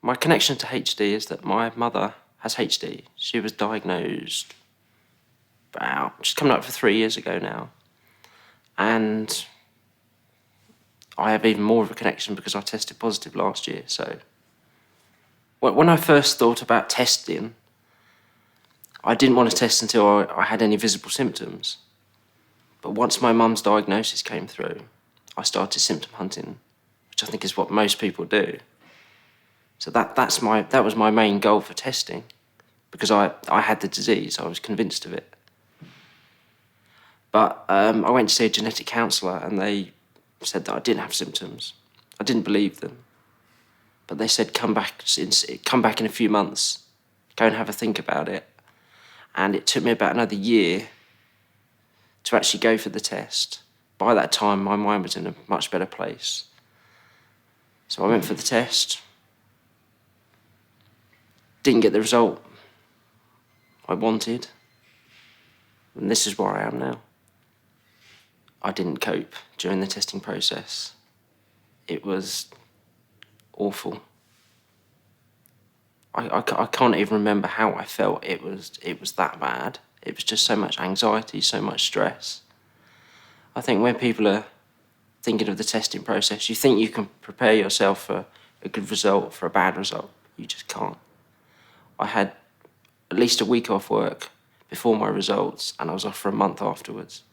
My connection to HD is that my mother has HD. She was diagnosed about, just coming up for 3 years ago now. And I have even more of a connection because I tested positive last year. So when I first thought about testing, I didn't want to test until I had any visible symptoms. But once my mum's diagnosis came through, I started symptom hunting, which I think is what most people do. So that was my main goal for testing, because I had the disease. I was convinced of it. But I went to see a genetic counsellor, and they said that I didn't have symptoms. I didn't believe them, but they said come back in a few months, go and have a think about it. And it took me about another year to actually go for the test. By that time, my mind was in a much better place. So I went for the test. Didn't get the result I wanted. And this is where I am now. I didn't cope during the testing process. It was awful. I can't even remember how I felt. It was that bad. It was just so much anxiety, so much stress. I think when people are thinking of the testing process, you think you can prepare yourself for a good result, for a bad result. You just can't. I had at least a week off work before my results, and I was off for a month afterwards.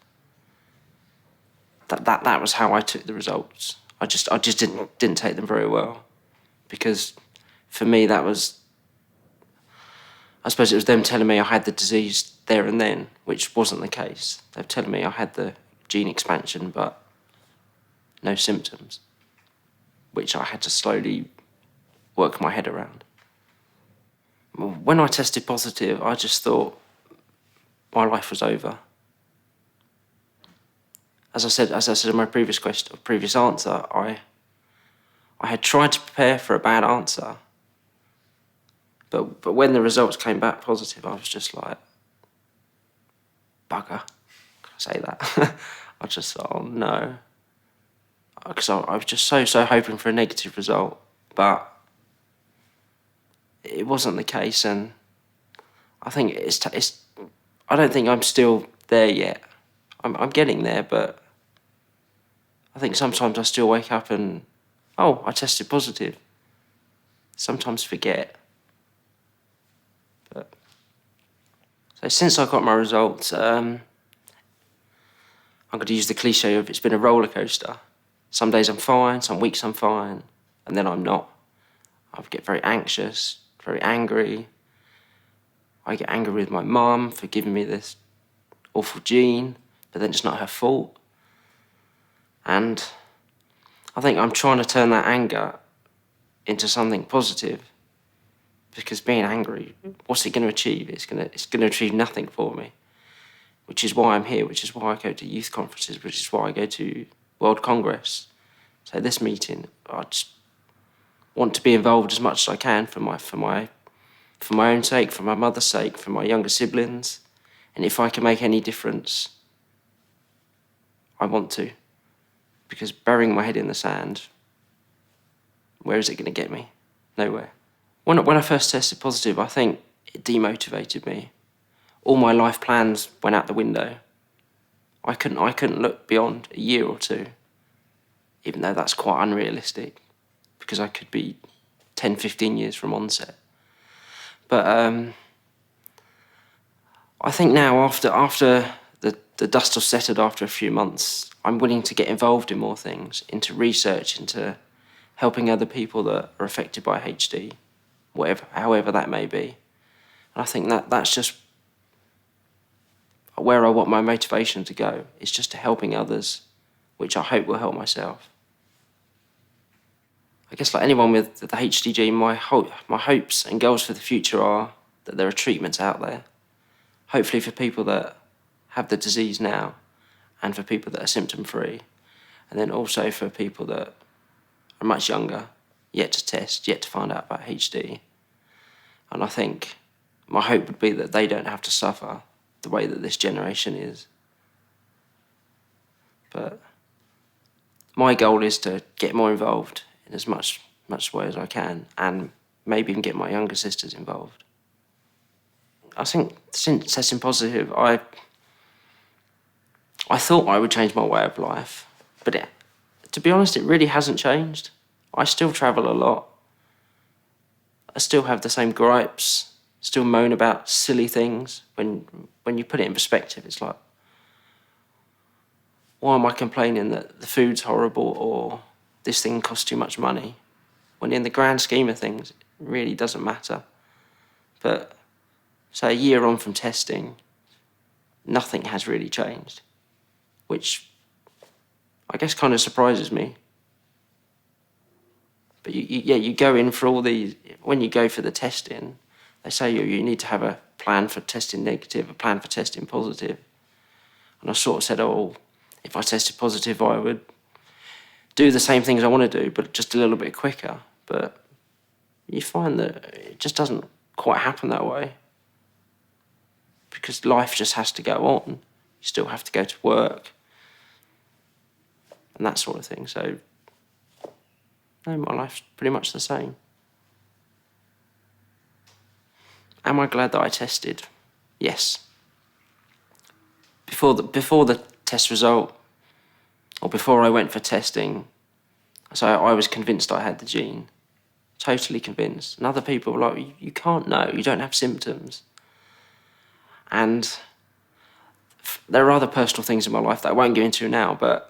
That was how I took the results. I just didn't take them very well, because for me that was, I suppose it was them telling me I had the disease there and then, which wasn't the case. They were telling me I had the gene expansion but no symptoms, which I had to slowly work my head around. When I tested positive, I just thought my life was over. As I said in my previous answer, I had tried to prepare for a bad answer, but when the results came back positive, I was just like, bugger. Can I say that? I just thought, oh no, because I was just so hoping for a negative result, but it wasn't the case, and I think I don't think I'm still there yet. I'm getting there, but I think sometimes I still wake up and, oh, I tested positive. Sometimes forget. But so since I got my results, I'm going to use the cliche of it's been a roller coaster. Some days I'm fine, some weeks I'm fine, and then I'm not. I get very anxious, very angry. I get angry with my mum for giving me this awful gene, but then it's not her fault. And I think I'm trying to turn that anger into something positive, because being angry, what's it going to achieve? It's going to achieve nothing for me, which is why I'm here, which is why I go to youth conferences, which is why I go to World Congress. So this meeting, I just want to be involved as much as I can for my own sake, for my mother's sake, for my younger siblings. And if I can make any difference, I want to. Because burying my head in the sand, where is it going to get me? Nowhere. When I first tested positive, I think it demotivated me. All my life plans went out the window. I couldn't look beyond a year or two, even though that's quite unrealistic, because I could be 10, 15 years from onset. But I think now, after the dust has settled after a few months, I'm willing to get involved in more things, into research, into helping other people that are affected by HD, however that may be. And I think that's just where I want my motivation to go. It's just to helping others, which I hope will help myself. I guess like anyone with the HDG, my hopes and goals for the future are that there are treatments out there, hopefully for people that have the disease now, and for people that are symptom-free, and then also for people that are much younger, yet to test, yet to find out about HD. And I think my hope would be that they don't have to suffer the way that this generation is. But my goal is to get more involved in as much way as I can, and maybe even get my younger sisters involved. I think since testing positive, I thought I would change my way of life, but to be honest, it really hasn't changed. I still travel a lot. I still have the same gripes, still moan about silly things. When you put it in perspective, it's like, why am I complaining that the food's horrible or this thing costs too much money? When in the grand scheme of things, it really doesn't matter. But so a year on from testing, nothing has really changed, which I guess kind of surprises me. But you go in for all these, when you go for the testing, they say you need to have a plan for testing negative, a plan for testing positive. And I sort of said, oh, if I tested positive, I would do the same things I want to do, but just a little bit quicker. But you find that it just doesn't quite happen that way, because life just has to go on. You still have to go to work and that sort of thing. So, no, my life's pretty much the same. Am I glad that I tested? Yes. Before the test result, or before I went for testing, so I was convinced I had the gene. Totally convinced. And other people were like, you can't know, you don't have symptoms. And there are other personal things in my life that I won't go into now, but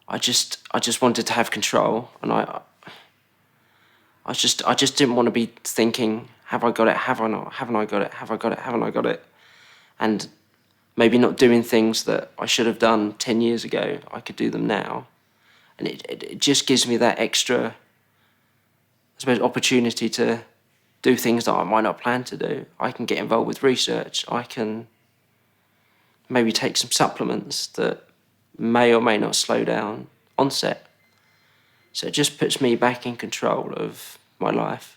I just wanted to have control, and I just didn't want to be thinking, have I got it, have I not, haven't I got it, have I got it, haven't I got it? And maybe not doing things that I should have done 10 years ago, I could do them now. And it just gives me that extra, I suppose, opportunity to do things that I might not plan to do. I can get involved with research. I can maybe take some supplements that may or may not slow down onset. So it just puts me back in control of my life.